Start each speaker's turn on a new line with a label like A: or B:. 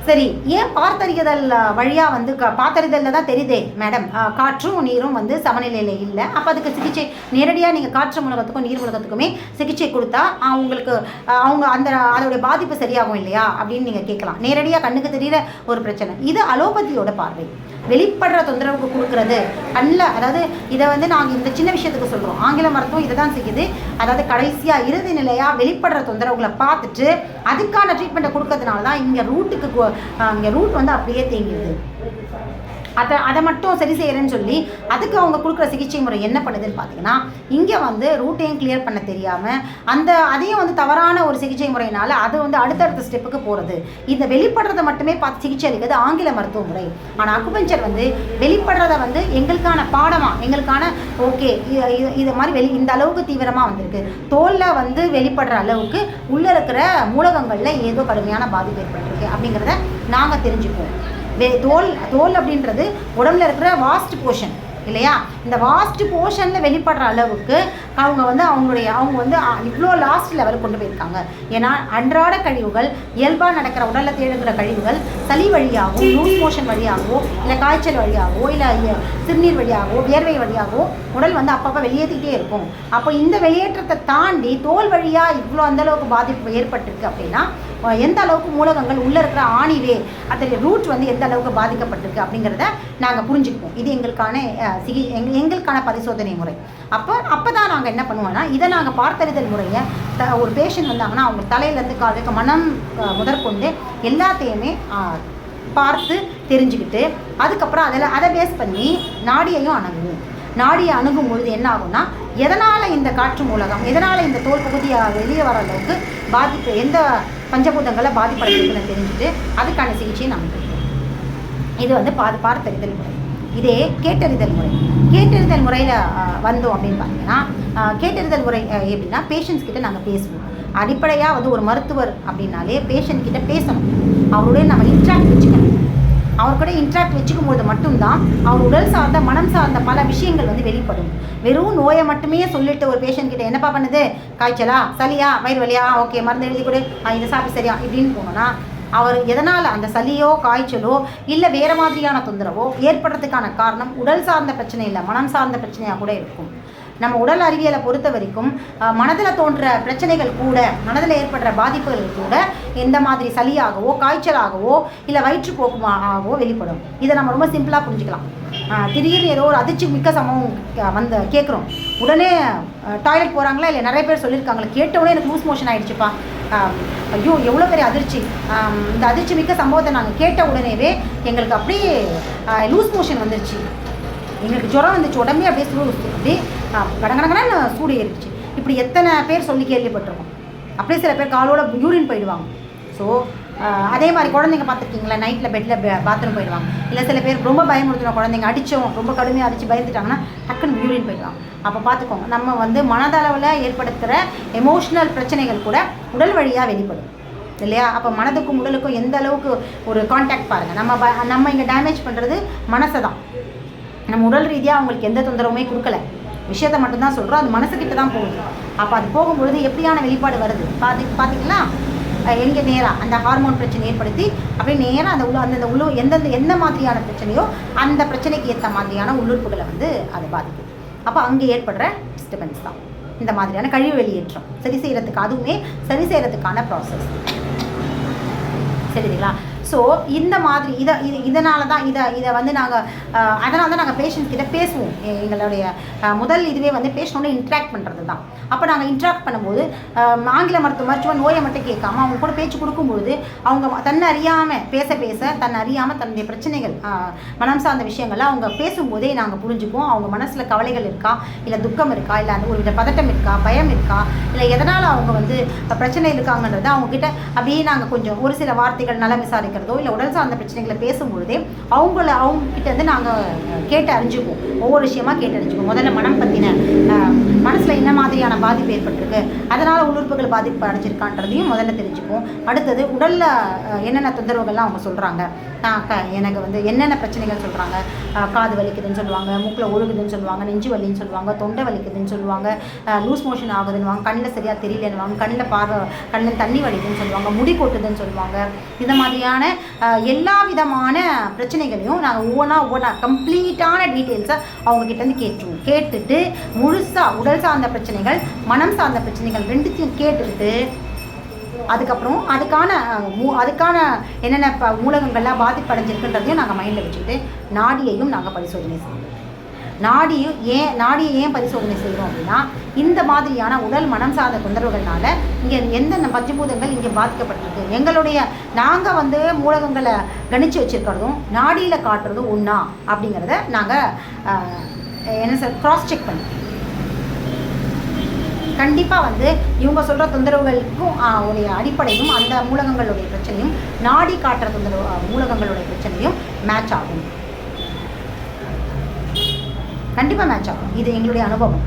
A: சரி, ஏன் பார்த்தறிதல் வழியாக வந்து பார்த்தறிதலில் தான் தெரியுதே மேடம் காற்றும் நீரும் வந்து சமநிலையில் இல்லை. அப்போ அதுக்கு சிகிச்சை நேரடியாக நீங்கள் காற்று மூலகத்துக்கும் நீர் மூலகத்துக்குமே சிகிச்சை கொடுத்தா அவங்களுக்கு அவங்க அதோடைய பாதிப்பு சரியாகும் இல்லையா அப்படின்னு நீங்கள் கேட்கலாம். நேரடியாக கண்ணுக்கு தெரிகிற ஒரு பிரச்சனை. இது அலோபதியோட பார்வை. வெளிப்படுற தொந்தரவுக்கு கொடுக்குறது கண்ணில், அதாவது இதை வந்து நாங்கள் இந்த சின்ன விஷயத்துக்கு சொல்கிறோம். ஆங்கில மருத்துவம் இதை தான் செய்யுது. அதாவது கடைசியாக இறுதி நிலையாக வெளிப்படுற தொந்தரவுகளை பார்த்துட்டு அதுக்கான ட்ரீட்மெண்ட்டை கொடுக்கறதுனால தான் இங்கே ரூட் வந்து அப்படியே தேங்கிடுது. அதை மட்டும் சரி செய்கிறேன்னு சொல்லி அதுக்கு அவங்க கொடுக்குற சிகிச்சை முறை என்ன பண்ணுதுன்னு பார்த்தீங்கன்னா, இங்கே வந்து ரூட்டையும் கிளியர் பண்ண தெரியாமல் அதையும் வந்து தவறான ஒரு சிகிச்சை முறையினால் அது வந்து அடுத்தடுத்த ஸ்டெப்புக்கு போகிறது. இந்த வெளிப்படுறதை மட்டுமே பார்த்து சிகிச்சை அளிக்கிறது ஆங்கில மருத்துவ முறை. ஆனால் அக்குபஞ்சர் வந்து வெளிப்படுறத வந்து எங்களுக்கான பாடமாக, எங்களுக்கான ஓகே இது மாதிரி இந்த அளவுக்கு தீவிரமாக வந்திருக்கு, தோலில் வந்து வெளிப்படுற அளவுக்கு உள்ளே இருக்கிற மூலகங்களில் ஏதோ கடுமையான பாதிப்பு ஏற்பட்டிருக்கு அப்படிங்கிறத நாங்கள் தெரிஞ்சுக்குவோம். தோல் அப்படின்றது உடம்புல இருக்கிற வாஸ்ட் போர்ஷன் இல்லையா? இந்த வாஸ்ட் போர்ஷனில் வெளிப்படுற அளவுக்கு அவங்க வந்து இவ்வளோ லாஸ்ட் லெவலுக்கு கொண்டு போயிருக்காங்க. ஏன்னா அன்றாட கழிவுகள், இயல்பாக நடக்கிற உடலில் தேடுகிற கழிவுகள் சளி வழியாகவோ, லூஸ் மோஷன் வழியாகவோ, இல்லை காய்ச்சல் வழியாகவோ, இல்லை சிறுநீர் வழியாகவோ, வியர்வை வழியாகவோ உடல் வந்து அப்பப்போ வெளியேற்றிக்கிட்டே இருக்கும். அப்போ இந்த வெளியேற்றத்தை தாண்டி தோல் வழியாக இவ்வளோ அந்தளவுக்கு பாதிப்பு ஏற்பட்டிருக்கு அப்படின்னா எந்த அளவுக்கு மூலகங்கள் உள்ளே இருக்கிற ஆணிவே அதோடைய ரூட் வந்து எந்த அளவுக்கு பாதிக்கப்பட்டிருக்கு அப்படிங்கிறத நாங்கள் புரிஞ்சுக்குவோம். இது எங்களுக்கான பரிசோதனை முறை. அப்போ தான் நாங்கள் என்ன பண்ணுவோம்னா, இதை நாங்கள் பார்த்தறிதல் முறையை ஒரு பேஷண்ட் வந்தாங்கன்னா அவங்க தலையிலேருந்து காலுக்கு மனம் முதற்கொண்டு எல்லாத்தையுமே பார்த்து தெரிஞ்சுக்கிட்டு அதுக்கப்புறம் அதை பேஸ் பண்ணி நாடியையும் அணுகுவோம். நாடியை அணுகும் பொழுது என்ன ஆகும்னா, எதனால் இந்த காற்று மூலகம், எதனால் இந்த தோல் பகுதியை வெளியே வர அளவுக்கு பாதிப்பு, எந்த பஞ்சபூதங்களை பாதிப்படைக்குதுன்னு தெரிஞ்சுட்டு அதுக்கான சிகிச்சையை நாங்கள் கொடுப்போம். இது வந்து பார்த்தறிதல் முறை. இதே கேட்டறிதல் முறை. கேட்டறிதல் முறையில் வந்தோம் அப்படின்னு பார்த்தீங்கன்னா, கேட்டறிதல் முறை எப்படின்னா, பேஷண்ட்ஸ் கிட்ட நாங்கள் பேசுவோம். அடிப்படையாக வந்து ஒரு மருத்துவர் அப்படின்னாலே பேஷண்ட் கிட்ட பேசணும், அவருடைய நம்ம இன்ட்ராக்ட் வச்சுக்கணும். அவர் கூட இன்ட்ராக்ட் வச்சுக்கும் போது மட்டும்தான் அவர் உடல் சார்ந்த மனம் சார்ந்த பல விஷயங்கள் வந்து வெளிப்படும். வெறும் நோயை மட்டுமே சொல்லிட்டு ஒரு பேஷண்ட் கிட்ட என்னப்பா பண்ணுது, காய்ச்சலா, சளியா, வயிறு வலியா, ஓகே மருந்து எழுதி கொடு, இதை சாப்பிட்டு சரியா இப்படின்னு போனோன்னா அவர் எதனால் அந்த சளியோ காய்ச்சலோ இல்லை வேறு மாதிரியான தொந்தரவோ ஏற்படுறதுக்கான காரணம் உடல் சார்ந்த பிரச்சனை இல்லை, மனம் சார்ந்த பிரச்சனையாக கூட இருக்கும். நம்ம உடல் அறிவியலை பொறுத்த வரைக்கும் மனதில் தோன்ற பிரச்சனைகள் கூட, மனதில் ஏற்படுற பாதிப்புகள் கூட எந்த மாதிரி சளியாகவோ காய்ச்சலாகவோ இல்லை வயிற்றுப்போக்குமாகவோ வெளிப்படும். இதை நம்ம ரொம்ப சிம்பிளாக புரிஞ்சுக்கலாம். திடீர்னு ஏதோ ஒரு அதிர்ச்சி மிக்க சம்பவம் கேட்குறோம், உடனே டாய்லெட் போகிறாங்களா, இல்லை நிறைய பேர் சொல்லியிருக்காங்களே, கேட்டவுடனே எனக்கு லூஸ் மோஷன் ஆகிடுச்சுப்பா, ஐயோ எவ்வளோ பெரிய அதிர்ச்சி, இந்த அதிர்ச்சி மிக்க சம்பவத்தை நாங்கள் கேட்ட உடனேவே எங்களுக்கு அப்படியே லூஸ் மோஷன் வந்துருச்சு, எங்களுக்கு ஜுரம் வந்துச்சு, உடம்பே அப்படியே அப்படியே கடங்கடங்கன்னு சூடு ஏறிடுச்சு. இப்படி எத்தனை பேர் சொல்லி கேள்விப்பட்டிருக்கோம். அப்படியே சில பேர் காலோட யூரின் போயிடுவாங்க. ஸோ அதே மாதிரி குழந்தைங்க பார்த்துருக்கீங்களா, நைட்டில் பெட்டில் பாத்ரூம் போயிடுவாங்க. இல்லை சில பேர் ரொம்ப பயமுறுத்தின குழந்தைங்க அடித்தோம், ரொம்ப கடுமையாக அடித்து பயந்துட்டாங்கன்னா டக்குன்னு யூரின் போயிடுவாங்க. அப்போ பார்த்துக்கோங்க, நம்ம வந்து மனதளவில் ஏற்படுத்துகிற எமோஷ்னல் பிரச்சனைகள் கூட உடல் வழியாக வெளிப்படும் இல்லையா? அப்போ மனதுக்கும் உடலுக்கும் எந்த அளவுக்கு ஒரு கான்டாக்ட் பாருங்கள். நம்ம இங்கே டேமேஜ் பண்ணுறது மனசை தான். நம்ம உடல் ரீதியாக அவங்களுக்கு எந்த தொந்தரவுமே கொடுக்கல, விஷயத்தை மட்டும்தான் சொல்கிறோம், அது மனசுக்கிட்ட தான் போகுது. அப்போ அது போகும்பொழுது எப்படியான வெளிப்பாடு வருது பார்த்திங்களா? எங்கே நேராக அந்த ஹார்மோன் பிரச்சனை ஏற்படுத்தி அப்படியே நேராக அந்த எந்த மாதிரியான பிரச்சனையோ அந்த பிரச்சனைக்கு ஏற்ற மாதிரியான உள்ளுறுப்புகளை வந்து அதை பாதிக்கும். அப்போ அங்கே ஏற்படுற டிஸ்டர்பன்ஸ் தான் இந்த மாதிரியான கழிவு வெளியேற்றம் சரி செய்கிறதுக்கு, அதுவுமே சரி செய்கிறதுக்கான ப்ராசஸ். சரிங்களா? ஸோ இந்த மாதிரி இதனால தான் இதை வந்து அதனால தான் நாங்கள் பேஷண்ட்ஸ் கிட்ட பேசுவோம். எங்களுடைய முதல் இதுவே வந்து பேஷண்ட்டோட இன்ட்ராக்ட் பண்ணுறது தான். அப்போ நாங்கள் இன்ட்ராக்ட் பண்ணும்போது ஆங்கில மருத்துவ நோயை மட்டும் கேட்காம அவங்க கூட பேச்சு கொடுக்கும்போது அவங்க தன்னை அறியாமல் பேச தன்னை அறியாமல் தன்னுடைய பிரச்சனைகள் மனம் சார்ந்த விஷயங்கள்லாம் அவங்க பேசும்போதே நாங்கள் புரிஞ்சுப்போம். அவங்க மனசில் கவலைகள் இருக்கா, இல்லை துக்கம் இருக்கா, இல்லை அந்த ஒரு வித பதட்டம் இருக்கா, பயம் இருக்கா, இல்லை எதனால் அவங்க வந்து பிரச்சனை இருக்காங்கன்றதை அவங்கக்கிட்ட அப்படியே நாங்கள் கொஞ்சம் ஒரு சில வார்த்தைகள் நலம் விசாரிக்கிறதோ இல்லை உடல் சார்ந்த பிரச்சனைகளை பேசும்பொழுதே அவங்கக்கிட்ட வந்து நாங்கள் கேட்டு அறிஞ்சுக்குவோம். ஒவ்வொரு விஷயமா கேட்டு அறிஞ்சுக்குவோம். முதல்ல மனம் பற்றின மனசில் என்ன மாதிரியான பாதிப்பு ஏற்பட்டிருக்கு, அதனால் உள்ளுறுப்புகள் பாதிப்பு அடைஞ்சிருக்கான்றதையும் முதல்ல தெரிஞ்சுக்குவோம். அடுத்தது உடலில் என்னென்ன தொந்தரவுகள்லாம் அவங்க சொல்கிறாங்க, எனக்கு வந்து என்னென்ன பிரச்சனைகள் சொல்கிறாங்க, காது வலிக்குதுன்னு சொல்லுவாங்க, மூக்கில் ஒழுகுதுன்னு சொல்லுவாங்க, நெஞ்சு வலின்னு சொல்லுவாங்க, தொண்டை வலிக்குதுன்னு சொல்லுவாங்க, லூஸ் மோஷன் ஆகுதுன்னுவாங்க, கண்ணில் சரியாக தெரியலன்னுவாங்க, கண்ணில் தண்ணி வலிக்குதுன்னு சொல்லுவாங்க, முடி கொட்டுதுன்னு சொல்லுவாங்க. இந்த மாதிரியான எல்லா விதமான பிரச்சனைகளையும் நாங்கள் ஒவ்வொன்றா கம்ப்ளீட்டான டீட்டெயில்ஸை அவங்கக்கிட்டேருந்து கேட்டுட்டு முழுசாக உடல் சார்ந்த பிரச்சனைகள், மனம் சார்ந்த பிரச்சனைகள் ரெண்டுத்தையும் கேட்டுக்கிட்டு அதுக்கப்புறம் அதுக்கான என்னென்ன மூலகங்கள்லாம் பாதிப்படைஞ்சிருக்குன்றதையும் நாங்கள் மைண்டில் வச்சுக்கிட்டு நாடியையும் நாங்கள் பரிசோதனை செய்வோம். நாடியை ஏன் பரிசோதனை செய்கிறோம் அப்படின்னா, இந்த மாதிரியான உடல் மனம் சார்ந்த தொந்தரவுகள்னால இங்கே எந்தெந்த பஞ்சபூதங்கள் இங்கே பாதிக்கப்பட்டிருக்கு, நாங்கள் மூலகங்களை கணிச்சு வச்சுருக்கிறதும் நாடியில் காட்டுறதும் ஒன்றா அப்படிங்கிறத நாங்கள் க்ராஸ் செக் பண்ணி கண்டிப்பாக இவங்க சொல்கிற தொந்தரவுகளுக்கும் உடைய அடிப்படையும் அந்த மூலகங்களுடைய பிரச்சனையும் நாடி காட்டுற மூலகங்களுடைய பிரச்சனையும் மேட்ச் ஆகும். கண்டிப்பாக மேட்ச் ஆகும். இது எங்களுடைய அனுபவம்.